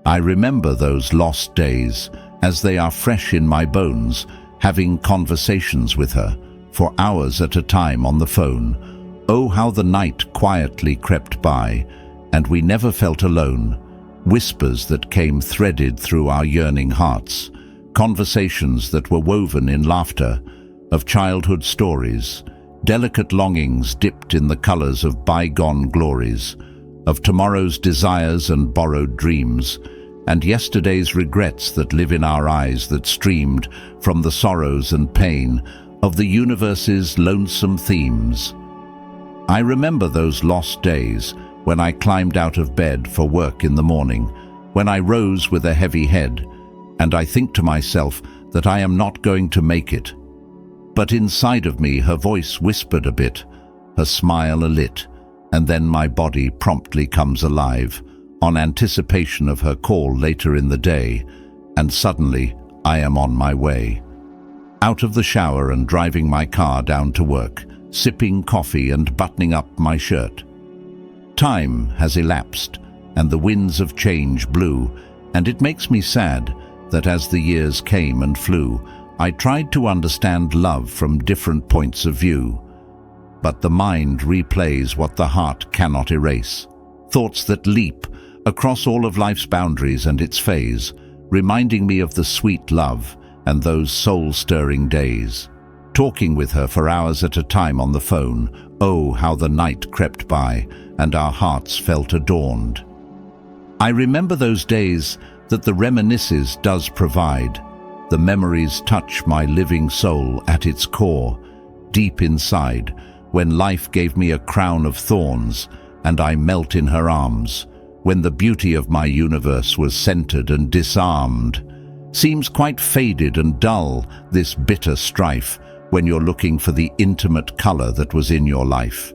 I remember those lost days as they are fresh in my bones, having conversations with her for hours at a time on the phone. Oh, how the night quietly crept by, and we never felt alone. Whispers that came threaded through our yearning hearts, conversations that were woven in laughter, of childhood stories, delicate longings dipped in the colors of bygone glories, of tomorrow's desires and borrowed dreams, and yesterday's regrets that live in our eyes that streamed from the sorrows and pain of the universe's lonesome themes. I remember those lost days when I climbed out of bed for work in the morning, when I rose with a heavy head, and I think to myself that I am not going to make it. But inside of me her voice whispered a bit, her smile alit, and then my body promptly comes alive, on anticipation of her call later in the day, and suddenly I am on my way. Out of the shower and driving my car down to work, sipping coffee and buttoning up my shirt. Time has elapsed, and the winds of change blew, and it makes me sad that as the years came and flew, I tried to understand love from different points of view. But the mind replays what the heart cannot erase. Thoughts that leap across all of life's boundaries and its phase, reminding me of the sweet love and those soul-stirring days. Talking with her for hours at a time on the phone, oh, how the night crept by and our hearts felt adorned. I remember those days that the reminiscences does provide. The memories touch my living soul at its core, deep inside, when life gave me a crown of thorns and I melt in her arms, when the beauty of my universe was centered and disarmed. Seems quite faded and dull, this bitter strife, when you're looking for the intimate color that was in your life.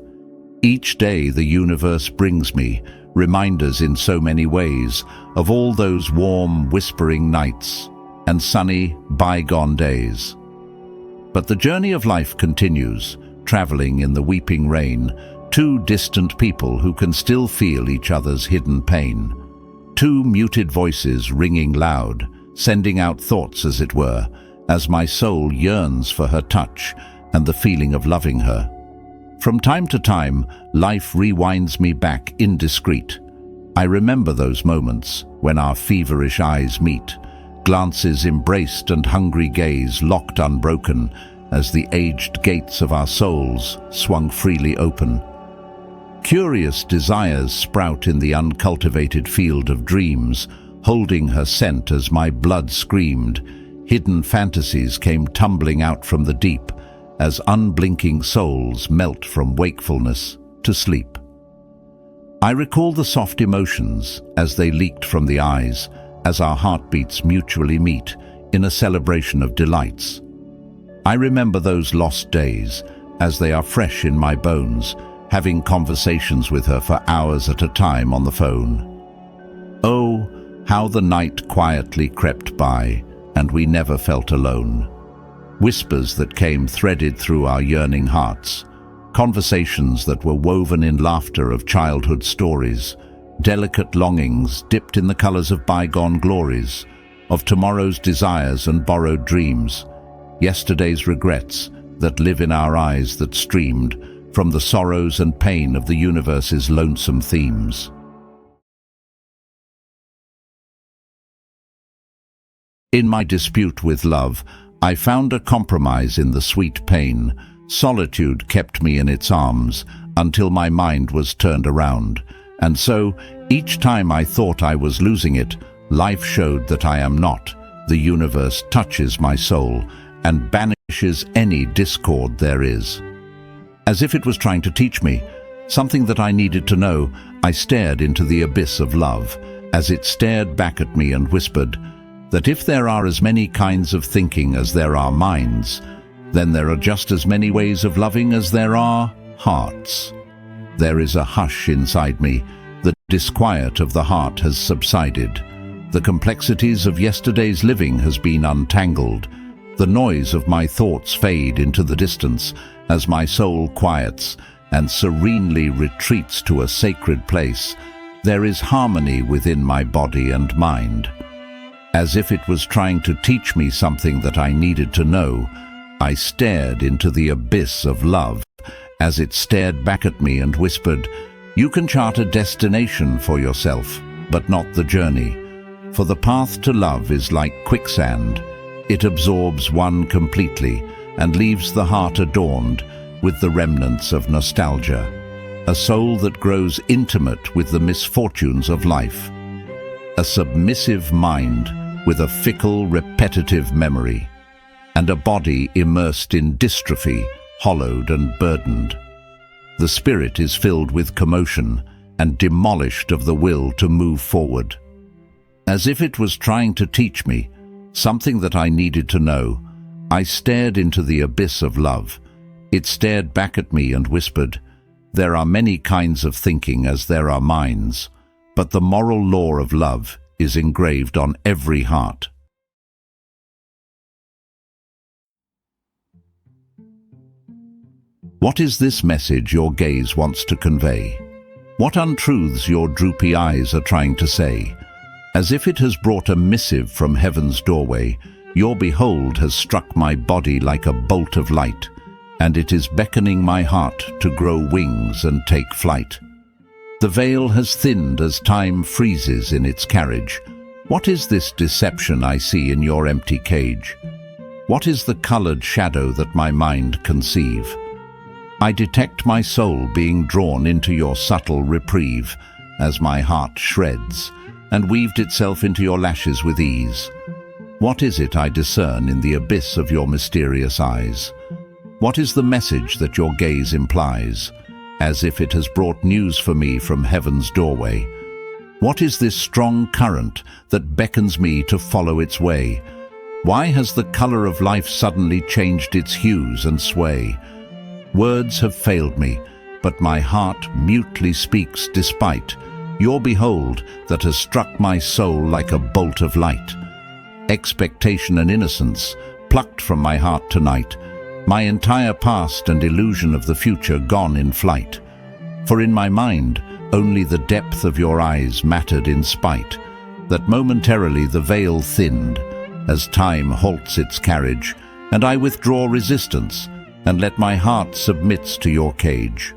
Each day the universe brings me reminders in so many ways of all those warm, whispering nights and sunny, bygone days. But the journey of life continues, traveling in the weeping rain, two distant people who can still feel each other's hidden pain. Two muted voices ringing loud, sending out thoughts as it were, as my soul yearns for her touch and the feeling of loving her. From time to time, life rewinds me back indiscreet. I remember those moments when our feverish eyes meet, glances embraced and hungry gaze locked unbroken as the aged gates of our souls swung freely open. Curious desires sprout in the uncultivated field of dreams, holding her scent as my blood screamed. Hidden fantasies came tumbling out from the deep as unblinking souls melt from wakefulness to sleep. I recall the soft emotions as they leaked from the eyes, as our heartbeats mutually meet in a celebration of delights. I remember those lost days as they are fresh in my bones, having conversations with her for hours at a time on the phone. Oh, how the night quietly crept by, and we never felt alone. Whispers that came threaded through our yearning hearts, conversations that were woven in laughter of childhood stories, delicate longings dipped in the colors of bygone glories, of tomorrow's desires and borrowed dreams, yesterday's regrets that live in our eyes that streamed from the sorrows and pain of the universe's lonesome themes. In my dispute with love, I found a compromise in the sweet pain. Solitude kept me in its arms until my mind was turned around. And so, each time I thought I was losing it, life showed that I am not. The universe touches my soul and banishes any discord there is. As if it was trying to teach me something that I needed to know, I stared into the abyss of love, as it stared back at me and whispered that if there are as many kinds of thinking as there are minds, then there are just as many ways of loving as there are hearts. There is a hush inside me. The disquiet of the heart has subsided. The complexities of yesterday's living has been untangled. The noise of my thoughts fade into the distance as my soul quiets and serenely retreats to a sacred place, There is harmony within my body and mind. As if it was trying to teach me something that I needed to know, I stared into the abyss of love as it stared back at me and whispered, "You can chart a destination for yourself, but not the journey. For the path to love is like quicksand. It absorbs one completely and leaves the heart adorned with the remnants of nostalgia, a soul that grows intimate with the misfortunes of life, a submissive mind with a fickle, repetitive memory, and a body immersed in dystrophy, hollowed and burdened. The spirit is filled with commotion and demolished of the will to move forward." As if it was trying to teach me something that I needed to know, I stared into the abyss of love. It stared back at me and whispered, "There are many kinds of thinking as there are minds, but the moral law of love is engraved on every heart." What is this message your gaze wants to convey? What untruths your droopy eyes are trying to say? As if it has brought a missive from heaven's doorway, your behold has struck my body like a bolt of light, and it is beckoning my heart to grow wings and take flight. The veil has thinned as time freezes in its carriage. What is this deception I see in your empty cage? What is the colored shadow that my mind conceive? I detect my soul being drawn into your subtle reprieve as my heart shreds and weaved itself into your lashes with ease. What is it I discern in the abyss of your mysterious eyes? What is the message that your gaze implies, as if it has brought news for me from heaven's doorway? What is this strong current that beckons me to follow its way? Why has the color of life suddenly changed its hues and sway? Words have failed me, but my heart mutely speaks despite your behold that has struck my soul like a bolt of light. Expectation and innocence plucked from my heart tonight, my entire past and illusion of the future gone in flight. For in my mind, only the depth of your eyes mattered in spite, that momentarily the veil thinned, as time halts its carriage, and I withdraw resistance, and let my heart submits to your cage.